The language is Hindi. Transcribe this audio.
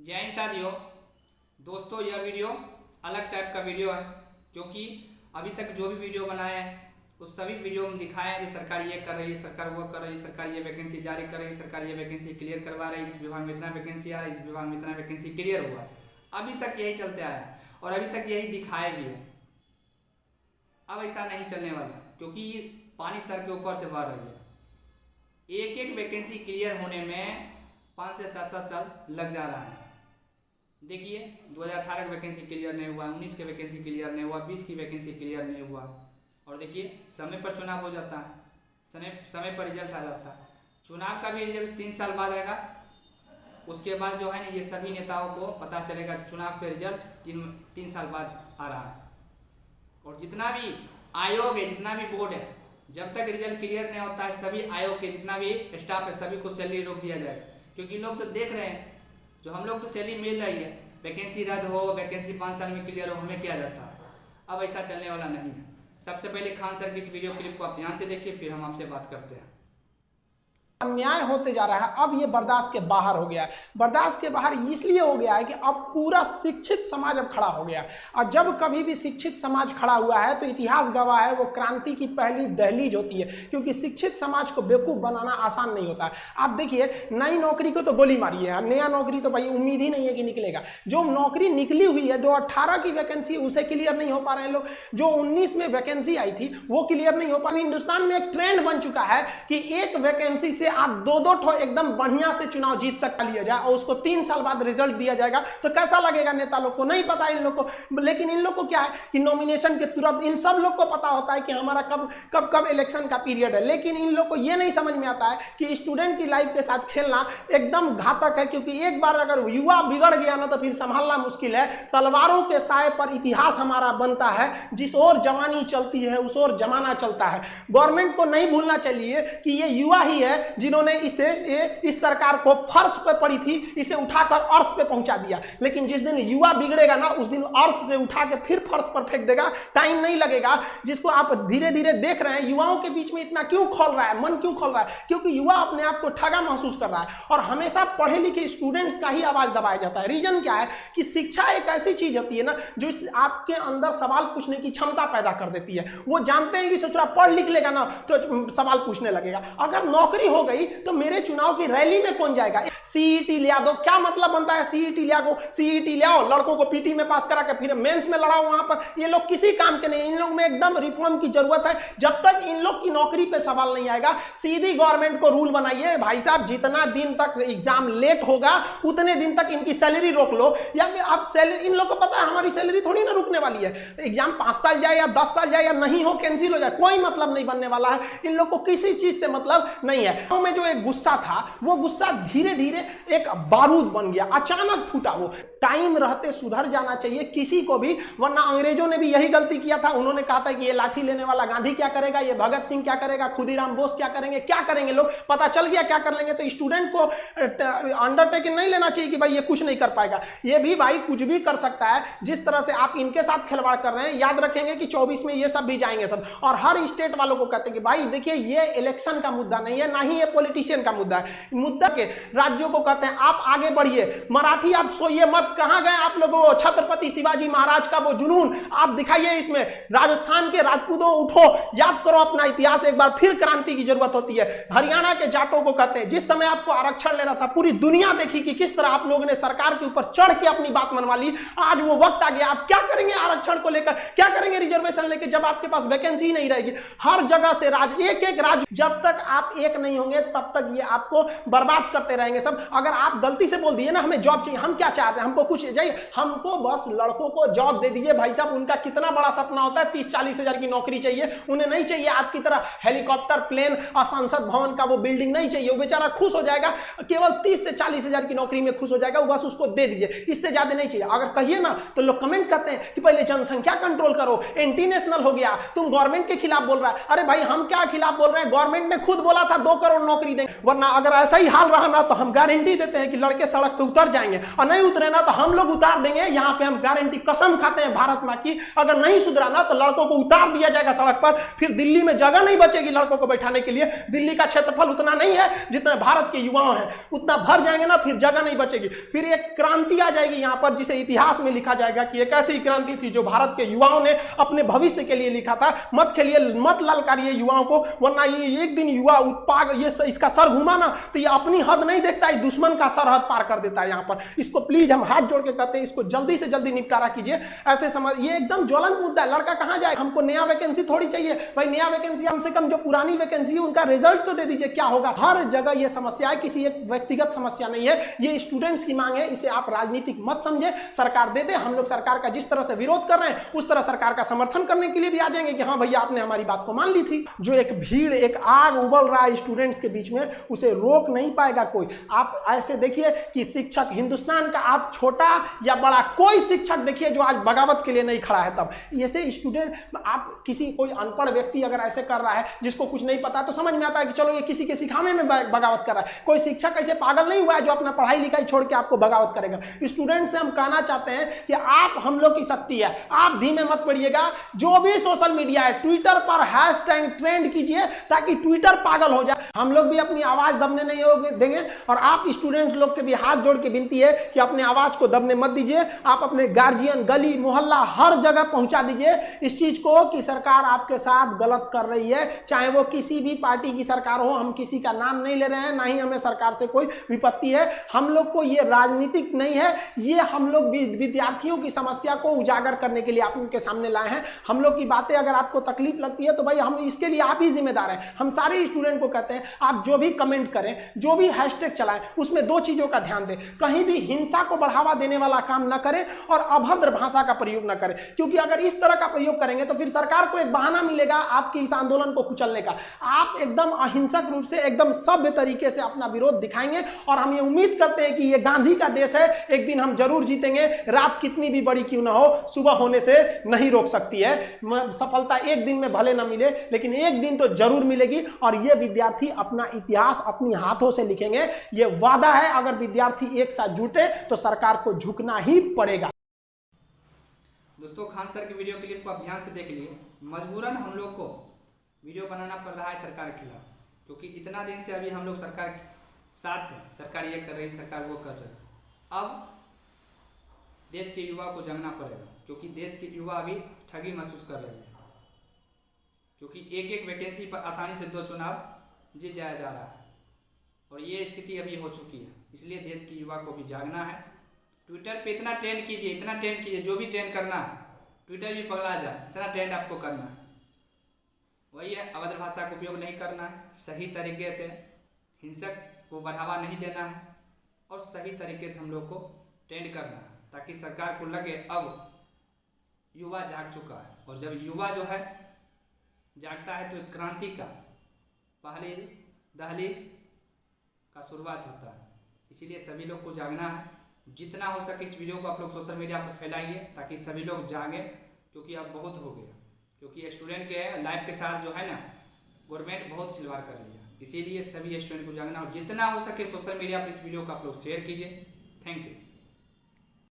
जय हिंद साथियों। दोस्तों, यह वीडियो अलग टाइप का वीडियो है क्योंकि अभी तक जो भी वीडियो बनाए हैं उस सभी वीडियो में दिखाया है कि सरकार ये कर रही है, सरकार वो कर रही है, सरकार ये वैकेंसी जारी कर रही है, सरकार ये वैकेंसी क्लियर करवा रही है, इस विभाग में इतना वैकेंसी आ रहा है, इस विभाग में इतना वैकेंसी क्लियर हुआ। अभी तक यही चलते आया है और अभी तक यही दिखाए भी है। अब ऐसा नहीं चलने वाला क्योंकि पानी सर के ऊपर से बह रही है। एक एक वैकेंसी क्लियर होने में 5 से 7 साल लग जा रहा है। देखिए 2018 की वैकेंसी क्लियर नहीं हुआ, 19 की वैकेंसी क्लियर नहीं हुआ, 20 की वैकेंसी क्लियर नहीं हुआ और देखिए समय पर चुनाव हो जाता है, समय पर रिजल्ट आ जाता है। चुनाव का भी रिजल्ट 3 साल बाद आएगा। उसके बाद जो है ना, ये सभी नेताओं को पता चलेगा चुनाव का रिजल्ट 3 साल बाद आ रहा है। और जितना भी आयोग है, जितना भी बोर्ड है, जब तक रिजल्ट क्लियर नहीं होता है, सभी आयोग के जितना भी स्टाफ है सभी को सैलरी रोक दिया जाएगा। क्योंकि लोग तो देख रहे हैं, जो हम लोग तो सैलरी मिल रही है, वैकेंसी रद्द हो, वैकेंसी 5 साल में क्लियर हो, हमें क्या जाता है। अब ऐसा चलने वाला नहीं है। सबसे पहले खान सर की इस वीडियो क्लिप को आप ध्यान से देखिए, फिर हम आपसे बात करते हैं। अन्याय होते जा रहा है। अब ये बर्दाश्त के बाहर हो गया है। बर्दाश्त के बाहर इसलिए हो गया है कि अब पूरा शिक्षित समाज अब खड़ा हो गया है। और जब कभी भी शिक्षित समाज खड़ा हुआ है तो इतिहास गवाह है, वो क्रांति की पहली दहलीज होती है। क्योंकि शिक्षित समाज को बेवकूफ बनाना आसान नहीं होता है। आप देखिए, नई नौकरी को तो गोली मारी है, नया नौकरी तो भाई उम्मीद ही नहीं है कि निकलेगा। जो नौकरी निकली हुई है, जो 18 की वैकेंसी, उसे क्लियर नहीं हो पा रहे हैं लोग। जो 19 में वैकेंसी आई थी वो क्लियर नहीं हो पा रही। हिंदुस्तान में एक ट्रेंड बन चुका है कि एक वैकेंसी से आप दो ठो एकदम बढ़िया से चुनाव जीत सकता लिया जाए और उसको 3 साल बाद रिजल्ट दिया जाएगा। तो कैसा लगेगा नेता लोग को? नहीं पता इन लोग को। लेकिन इन लोग को क्या है कि नॉमिनेशन के तुरंत इन सब लोग को पता होता है कि हमारा कब इलेक्शन का पीरियड है। लेकिन इन लोग को यह नहीं समझ में आता है कि स्टूडेंट की लाइफ के साथ खेलना एकदम घातक है। क्योंकि एक बार अगर युवा बिगड़ गया ना तो फिर संभालना मुश्किल है। तलवारों के साए पर इतिहास हमारा बनता है। जिस ओर जवानी चलती है उस ओर जमाना चलता है। गवर्नमेंट को नहीं भूलना चाहिए कि ये युवा ही है जिन्होंने इस सरकार को फर्श पे पड़ी थी, इसे उठाकर अर्श पे पहुंचा दिया। लेकिन जिस दिन युवा बिगड़ेगा ना, उस दिन अर्श से उठा के फिर फर्श पर फेंक देगा। टाइम नहीं लगेगा। जिसको आप धीरे धीरे देख रहे हैं, युवाओं के बीच में इतना क्यों खोल रहा है, मन क्यों खोल रहा है? क्योंकि युवा अपने आप को ठगा महसूस कर रहा है और हमेशा पढ़े लिखे स्टूडेंट्स का ही आवाज दबाया जाता है। रीजन क्या है कि शिक्षा एक ऐसी चीज होती है ना जो आपके अंदर सवाल पूछने की क्षमता पैदा कर देती है। वो जानते हैं कि सोचरा पढ़ लिख लेगा ना तो सवाल पूछने लगेगा। अगर नौकरी हो गई तो मेरे चुनाव की रैली में कौन जाएगा? सीईटी लिया दो, क्या मतलब बनता है? सीईटी ले आओ, लड़कों को पीटी में पास करा के फिर मेंस में लड़ाओ वहां पर। ये लोग किसी काम के नहीं। इन लोग में एकदम रिफॉर्म की जरूरत है। जब तक इन लोग की नौकरी पे सवाल नहीं आएगा, सीधी गवर्नमेंट को रूल बनाइए, भाई साहब जितना दिन तक एग्जाम लेट होगा उतने दिन तक इनकी सैलरी रोक लो। या फिर आप सैलरी, इन लोग को पता है हमारी सैलरी थोड़ी ना रुकने वाली है। एग्जाम 5 साल जाए या 10 साल जाए या नहीं हो, कैंसिल हो जाए, कोई मतलब नहीं बनने वाला है। इन लोग को किसी चीज से मतलब नहीं है। में जो एक गुस्सा था, वो गुस्सा धीरे धीरे एक बारूद बन गया, अचानक फूटा। वो टाइम रहते सुधर जाना चाहिए किसी को भी, वरना अंग्रेजों ने भी यही गलती किया था। उन्होंने कहा था कि ये लाठी लेने वाला गांधी क्या करेगा, ये भगत सिंह क्या करेगा, खुदीराम बोस क्या करेंगे, क्या करेंगे लोग। पता चल गया क्या कर लेंगे। तो स्टूडेंट को अंडरटेकिंग नहीं लेना चाहिए कि भाई ये कुछ नहीं कर पाएगा। ये भी भाई कुछ भी कर सकता है। जिस तरह से आप इनके साथ खिलवाड़ कर रहे हैं, याद रखेंगे कि 24 में ये सब भी जाएंगे सब। और हर स्टेट वालों को कहते हैं कि भाई देखिए ये इलेक्शन का मुद्दा नहीं है, ना ही ये पॉलिटिशियन का मुद्दा है। मुद्दा के राज्यों को कहते हैं आप आगे बढ़िए। मराठी आप सोइए मत। कहां गए आप लोगों? छत्रपति शिवाजी महाराज का वो जुनून आप दिखाइए इसमें। राजस्थान के राजपूतों उठो, याद करो अपना इतिहास एक बार। फिर क्रांति की जरूरत होती है। हरियाणा के जाटों को कहते हैं, जिस समय आपको आरक्षण लेना था पूरी दुनिया देखी कि किस तरह आप लोगों ने सरकार के ऊपर चढ़ के अपनी बात मनवा ली। आज वो वक्त आ गया। आप क्या करेंगे आरक्षण को लेकर, क्या करेंगे रिजर्वेशन लेकर, जब आपके पास वैकेंसी नहीं रहेगी? हर जगह से राज, एक एक राज्य, जब तक आप एक नहीं होंगे तब तक ये आपको बर्बाद करते रहेंगे सब। अगर आप गलती से बोल दिए ना हमें जॉब चाहिए, हम क्या चाहते हैं? हमको कुछ चाहिए, हमको बस लड़कों को जॉब दे दीजिए। भाई साहब उनका कितना बड़ा सपना होता है, 30-40 हजार की नौकरी चाहिए। उन्हें नहीं चाहिए आपकी तरह हेलीकॉप्टर, प्लेन और संसद भवन का वो बिल्डिंग नहीं चाहिए। वो बेचारा खुश हो जाएगा, केवल 30 से 40 हजार की नौकरी में खुश हो जाएगा। वो बस उसको दे दीजिए, इससे ज्यादा नहीं चाहिए। अगर कहिए ना तो लोग कमेंट करते हैं कि पहले जनसंख्या कंट्रोल करो, एंटी नेशनल हो गया, तुम गवर्नमेंट के खिलाफ बोल रहा है। अरे भाई हम क्या खिलाफ बोल रहे हैं? गवर्नमेंट ने खुद बोला था 2 करोड़ नौकरी देंगे, वरना अगर ऐसा ही हाल रहा ना तो हम गारंटी देते हैं कि लड़के सड़क पे उतर जाएंगे, और नहीं उतरे ना तो हम लोग उतार देंगे। यहाँ पे हम गारंटी कसम खाते हैं भारत माँ की, अगर नहीं सुधरा ना तो लड़कों को उतार दिया जाएगा सड़क पर। फिर दिल्ली में जगह नहीं बचेगी लड़कों को बैठाने के लिए। दिल्ली का क्षेत्रफल उतना नहीं है जितना भारत के युवाओं हैं, उतना भर जाएंगे ना, फिर जगह नहीं बचेगी। फिर एक क्रांति आ जाएगी यहाँ पर, जिसे इतिहास में लिखा जाएगा कि एक ऐसी क्रांति थी जो भारत के युवाओं ने अपने भविष्य के लिए लिखा था। मत खेलिए, मत ललकारिए युवाओं को, वरना ये एक दिन युवा उत्पाद ये इसका सर घुमा ना तो ये अपनी हद नहीं देखता है, दुश्मन का सरहद पार कर देता है यहाँ पर। इसको प्लीज हम हाथ जोड़ के कहते हैं, इसको जल्दी से जल्दी निपटारा कीजिए। ऐसे समझ, ये एकदम ज्वलंत मुद्दा है। लड़का कहाँ जाए, हमको नया वैकेंसी थोड़ी चाहिए भाई, नया वैकेंसी कम से कम जो पुरानी वैकेंसी है उनका रिजल्ट तो दे दीजिए, क्या होगा। हर जगह ये समस्या है, किसी एक व्यक्तिगत समस्या नहीं है, ये स्टूडेंट्स की मांग है। इसे आप राजनीतिक मत समझे, सरकार दे दे। हम लोग सरकार का जिस तरह से विरोध कर रहे हैं उस तरह सरकार का समर्थन करने के लिए भी आ जाएंगे कि हाँ भैया आपने हमारी बात को मान ली थी। जो एक भीड़, एक आग उबल रहा है स्टूडेंट्स के बीच में, उसे रोक नहीं पाएगा कोई। आप ऐसे देखिए कि शिक्षक हिंदुस्तान का, आप छोटा या बड़ा कोई शिक्षक देखिए जो आज बगावत के लिए नहीं खड़ा है। तब ऐसे स्टूडेंट, आप किसी कोई अनपढ़ व्यक्ति अगर ऐसे कर रहा है जिसको कुछ नहीं पता, तो समझ में आता है कि चलो ये किसी के सिखाने में बगावत कर रहा है। कोई शिक्षक ऐसे पागल नहीं हुआ है जो अपना पढ़ाई लिखाई छोड़ के आपको बगावत करेगा। स्टूडेंट से हम कहना चाहते हैं कि आप हम लोग की शक्ति है, आप धीमे मत पड़िएगा। जो भी सोशल मीडिया है, ट्विटर पर हैशटैग ट्रेंड कीजिए ताकि ट्विटर पागल हो जाए। हम लोग भी अपनी आवाज दबने नहीं देंगे, और आप स्टूडेंट्स लोग के भी हाथ जोड़ के विनती है कि अपने आवाज को दबने मत दीजिए। आप अपने गार्जियन, गली मोहल्ला हर जगह पहुंचा दीजिए इस चीज को कि सरकार आपके साथ गलत कर रही है, चाहे वो किसी भी पार्टी की सरकार हो। हम किसी का नाम नहीं ले रहे हैं, ना ही हमें सरकार से कोई विपत्ति है। हम लोग को ये राजनीतिक नहीं है, ये हम लोग विद्यार्थियों की समस्या को उजागर करने के लिए आपके सामने लाए हैं। हम लोग की बातें अगर आपको तकलीफ लगती है तो भाई हम इसके लिए आप ही जिम्मेदार हैं। हम सारे स्टूडेंट को कहते हैं आप जो भी कमेंट करें, जो भी हैशटैग चलाएं, उसमें दो चीजों का ध्यान दें। कहीं भी हिंसा को बढ़ावा देने वाला काम न करें और अभद्र भाषा का प्रयोग न करें, क्योंकि अगर इस तरह का प्रयोग करेंगे तो फिर सरकार को एक बहाना मिलेगा आपके इस आंदोलन को कुचलने का। आप एकदम अहिंसक रूप से, एकदम सभ्य तरीके से अपना विरोध दिखाएंगे, और हम ये उम्मीद करते हैं कि ये गांधी का देश है, एक दिन हम जरूर जीतेंगे। रात कितनी भी बड़ी क्यों ना हो, सुबह होने से नहीं रोक सकती है। सफलता एक दिन में भले ना मिले, लेकिन एक दिन तो जरूर मिलेगी, और ये विद्यार्थी अपना इतिहास अपनी हाथों से लिखेंगे। ये वादा है, अगर विद्यार्थी एक साथ जुटे तो सरकार को झुकना ही पड़ेगा। दोस्तों, खान सर की वीडियो क्लिप को आप ध्यान से देख लिए। मजबूरन हम लोग को वीडियो बनाना पड़ रहा है सरकार के खिलाफ, क्योंकि इतना दिन से अभी हम लोग सरकार के साथ हैं। सरकार ये कर रही, सरकार वो कर रही। अब देश के युवा को जगना पड़ेगा, क्योंकि देश के युवा अभी ठगी महसूस कर रहे हैं, क्योंकि एक एक वैकेंसी पर आसानी से 2 चुनाव जीत जाया जा रहा है, और ये स्थिति अभी हो चुकी है। इसलिए देश के युवा को भी जागना है। ट्विटर पे इतना ट्रेंड कीजिए, इतना ट्रेंड कीजिए, जो भी ट्रेंड करना है, ट्विटर भी पगला जाए, इतना ट्रेंड आपको करना है। वही है, अभद्र भाषा का उपयोग नहीं करना है, सही तरीके से हिंसक को बढ़ावा नहीं देना है, और सही तरीके से हम लोग को ट्रेंड करना है, ताकि सरकार को लगे अब युवा जाग चुका है। और जब युवा जो है जागता है तो एक क्रांति का पहली दहलीज का शुरुआत होता है। इसीलिए सभी लोग को जागना है। जितना हो सके इस वीडियो को आप लोग सोशल मीडिया पर फैलाइए, ताकि सभी लोग जागें, क्योंकि अब बहुत हो गया। क्योंकि स्टूडेंट के लाइफ के साथ जो है ना, गवर्नमेंट बहुत खिलवाड़ कर लिया। इसीलिए सभी स्टूडेंट को जागना, और जितना हो सके सोशल मीडिया पर इस वीडियो को आप लोग शेयर कीजिए। Thank you.